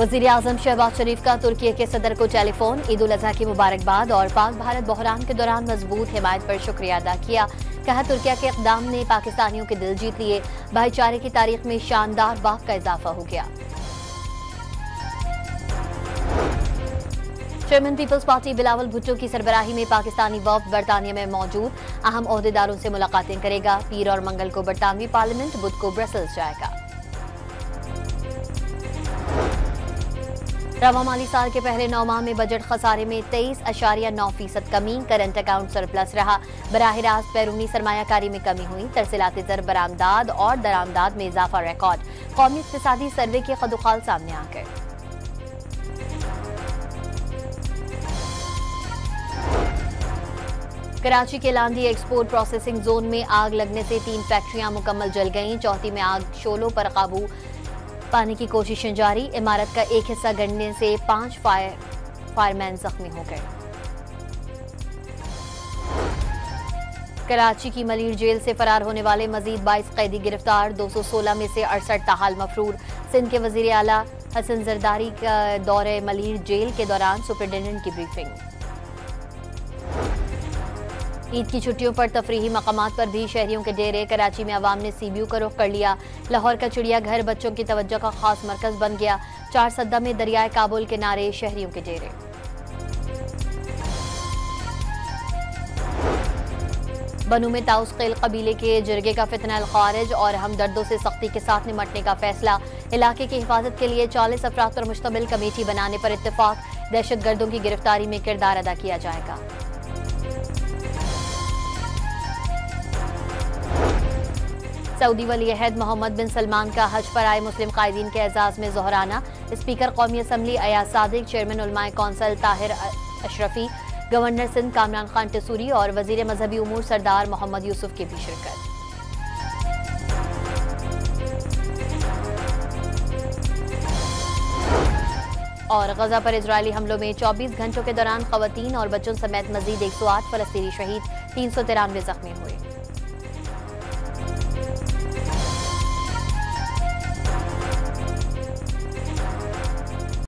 वजीर आजम शहबाज शरीफ का तुर्की के सदर को टेलीफोन, ईद उल अजहा की मुबारकबाद और पाक भारत बहरान के दौरान मजबूत हिमायत पर शुक्रिया अदा किया। कहा तुर्की के इक़दाम ने पाकिस्तानियों के दिल जीत लिए, भाईचारे की तारीख में शानदार वाक़ का इजाफा हो गया। Chairman Peoples Party Bilawal Bhutto की सरबराही में पाकिस्तानी वफ़द बरतानिया में मौजूद, अहम ओहदेदारों से मुलाकातें करेगा। पीर और मंगल को बरतानवी पार्लियामेंट, बुध को ब्रसल्स जाएगा। रवा माली साल के पहले 9 माह में बजट खसारे में 23.9% कमी, करंट अकाउंट सरप्लस रहा। बराह रास्त बैरूनी सरमायाकारी में कमी हुई, तरसीलाती ज़र बरामदाद और दरामदाद में इजाफा रिकॉर्ड। कौमी इक़्तिसादी सर्वे के खदुखाल सामने आ गए। कराची के लांडी एक्सपोर्ट प्रोसेसिंग जोन में आग लगने से 3 फैक्ट्रियां मुकम्मल जल गईं। चौथी में आग शोलों पर काबू पाने की कोशिशें जारी। इमारत का एक हिस्सा गिरने से 5 फायरमैन जख्मी हो गए। कराची की मलीर जेल से फरार होने वाले मजीद 22 कैदी गिरफ्तार। 216 में से 68 ताहाल मफरूर। सिंध के वजीर आला हसन जरदारी का दौरे मलीर जेल के दौरान सुपरिटेंडेंट की ब्रीफिंग। ईद की छुट्टियों पर तफरीही मकामात पर भी शहरियों के डेरे। कराची में अवाम ने सीबीयू का रुख कर लिया। लाहौर का चिड़ियाघर बच्चों की तवज्जो का खास मरकज बन गया। 4 सद्दा में दरियाए काबुल किनारे शहरियों के डेरे। बनू में ताउसक़ैल कबीले के जिरगे का फितना खारिज और हमदर्दों से सख्ती के साथ निमटने का फैसला। इलाके की हिफाजत के लिए 40 अफराद पर मुश्तमिल कमेटी बनाने पर इत्तेफाक। दहशत गर्दों की गिरफ्तारी में किरदार अदा किया जाएगा। सऊदी वली अहद मोहम्मद बिन सलमान का हज पर आए मुस्लिम कायदीन के एजाज में जोहराना। स्पीकर कौमी असम्बली अयाज सादिक, चेयरमैन उलमाए कौंसल ताहिर अशरफी, गवर्नर सिंध कामरान खान टसूरी और वजीर मजहबी उमूर सरदार मोहम्मद यूसुफ की भी शिरकत। और गजा पर इजरायली हमलों में 24 घंटों के दौरान खवातीन और बच्चों समेत मजीद 108 फलस्तीनी शहीद, 393 जख्मी हुए।